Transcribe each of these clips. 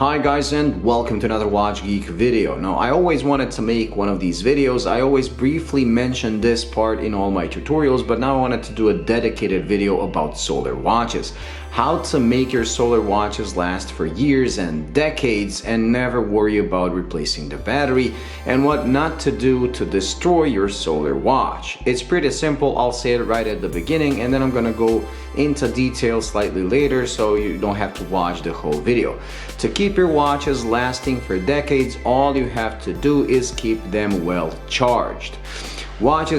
Hi guys, and welcome to another Watch Geek video. Now, I always wanted to make one of these videos. I always briefly mention this part in all my tutorials, but now I wanted to do a dedicated video about solar watches. How to make your solar watches last for years and decades and never worry about replacing the battery, and what not to do to destroy your solar watch. It's pretty simple. I'll say it right at the beginning, and then I'm gonna go into details slightly later so you don't have to watch the whole video. To keep your watches lasting for decades, all you have to do is keep them well charged.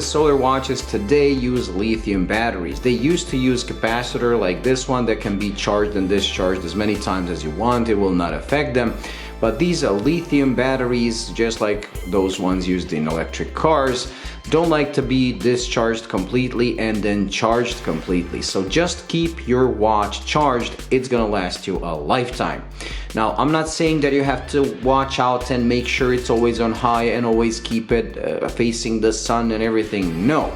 Solar watches today use lithium batteries. They used to use capacitor like this one that can be charged and discharged as many times as you want. It will not affect them. But these lithium batteries, just like those ones used in electric cars, don't like to be discharged completely and then charged completely. So just keep your watch charged. It's gonna last you a lifetime. Now, I'm not saying that you have to watch out and make sure it's always on high and always keep it facing the sun and everything. No.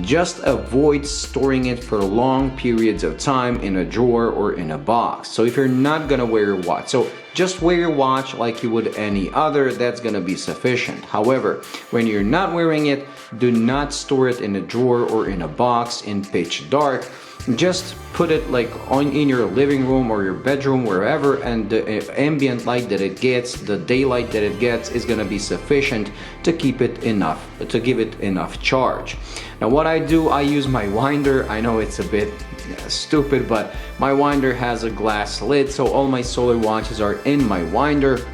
Just avoid storing it for long periods of time in a drawer or in a box. So if you're not gonna wear your watch, so just wear your watch like you would any other, that's gonna be sufficient. However, when you're not wearing it, do not store it in a drawer or in a box in pitch dark. Just put it like in your living room or your bedroom, wherever, and the ambient light that it gets, the daylight that it gets, is gonna be sufficient to keep it enough, to give it enough charge. Now what I do, I use my winder. I know it's a bit stupid, but my winder has a glass lid, so all my solar watches are in my winder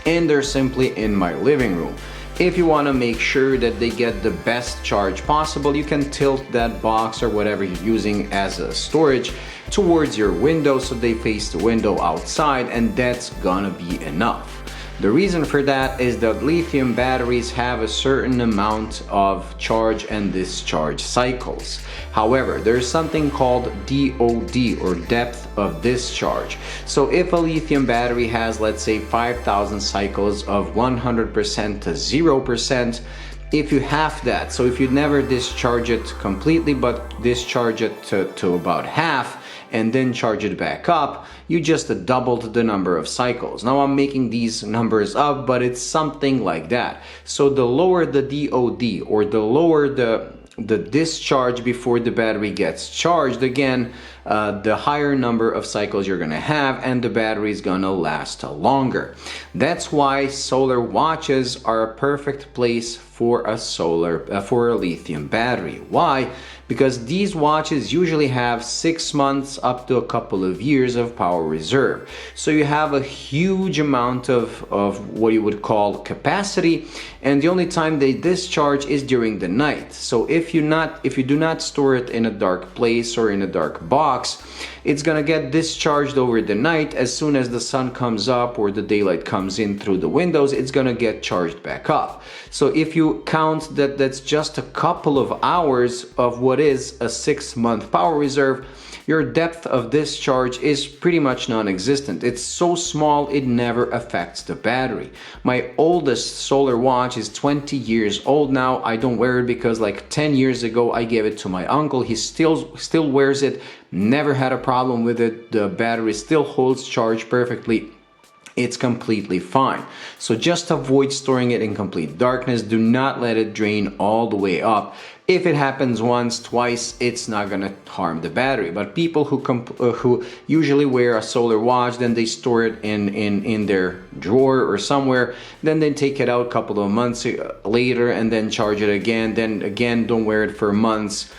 and they're simply in my living room. If you want to make sure that they get the best charge possible, you can tilt that box or whatever you're using as a storage towards your window so they face the window outside, and that's gonna be enough. The reason for that is that lithium batteries have a certain amount of charge and discharge cycles. However, there's something called DOD, or depth of discharge. So if a lithium battery has, let's say, 5,000 cycles of 100% to 0%, if you have that, so if you never discharge it completely but discharge it to about half and then charge it back up, you just doubled the number of cycles. Now I'm making these numbers up, but it's something like that. So the lower the DOD, or the lower the discharge before the battery gets charged, again, the higher number of cycles you're gonna have, and the battery is gonna last longer. That's why solar watches are a perfect place for a lithium battery. Why? Because these watches usually have 6 months up to a couple of years of power reserve. So you have a huge amount of what you would call capacity, and the only time they discharge is during the night. So if you do not store it in a dark place or in a dark box, it's gonna get discharged over the night. As soon as the sun comes up or the daylight comes in through the windows, it's gonna get charged back up. So if you count that, that's just a couple of hours of what is a 6-month power reserve, your depth of discharge is pretty much non-existent. It's so small it never affects the battery. My oldest solar watch is 20 years old now. I don't wear it because like 10 years ago I gave it to my uncle. He still wears it, never had a problem with it. The battery still holds charge perfectly. It's completely fine. So just avoid storing it in complete darkness. Do not let it drain all the way up. If it happens once, twice, it's not gonna harm the battery. But people who usually wear a solar watch, then they store it in their drawer or somewhere, then they take it out a couple of months later and then charge it again, then again don't wear it for months.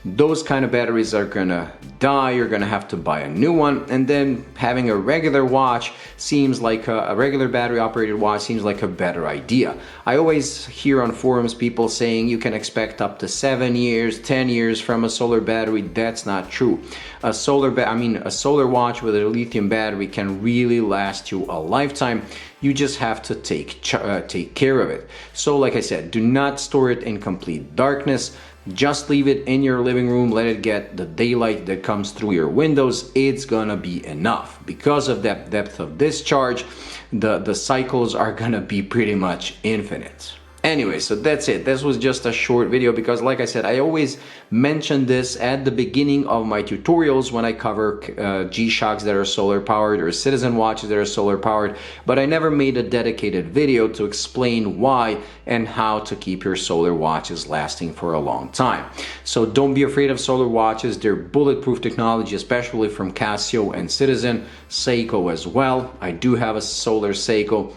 Those kind of batteries are gonna die. You're gonna have to buy a new one, and then having a regular watch seems like a regular battery operated watch seems like a better idea. I always hear on forums people saying you can expect up to 7 years, 10 years from a solar battery. That's not true. A solar watch with a lithium battery can really last you a lifetime. You just have to take care of it. So like I said, do not store it in complete darkness. Just leave it in your living room, let it get the daylight that comes through your windows. It's gonna be enough. Because of that depth of discharge, the cycles are gonna be pretty much infinite. Anyway, so that's it. This was just a short video because, like I said, I always mention this at the beginning of my tutorials when I cover G-Shocks that are solar powered or Citizen watches that are solar powered, but I never made a dedicated video to explain why and how to keep your solar watches lasting for a long time. So don't be afraid of solar watches. They're bulletproof technology, especially from Casio and Citizen, Seiko as well. I do have a solar Seiko.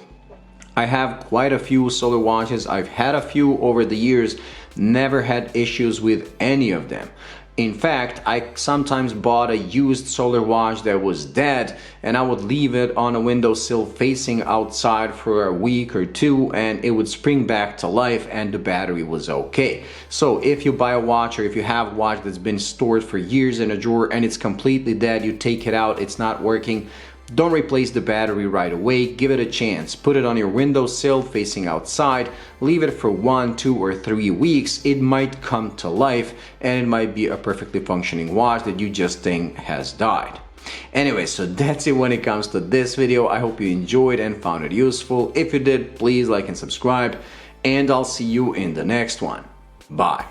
I have quite a few solar watches. I've had a few over the years, never had issues with any of them. In fact, I sometimes bought a used solar watch that was dead and I would leave it on a windowsill facing outside for a week or two and it would spring back to life and the battery was okay. So if you buy a watch or if you have a watch that's been stored for years in a drawer and it's completely dead, you take it out, it's not working, don't replace the battery right away. Give it a chance. Put it on your windowsill facing outside. Leave it for 1, 2, or 3 weeks. It might come to life and it might be a perfectly functioning watch that you just think has died. Anyway, so that's it when it comes to this video. I hope you enjoyed and found it useful. If you did, please like and subscribe, and I'll see you in the next one. Bye.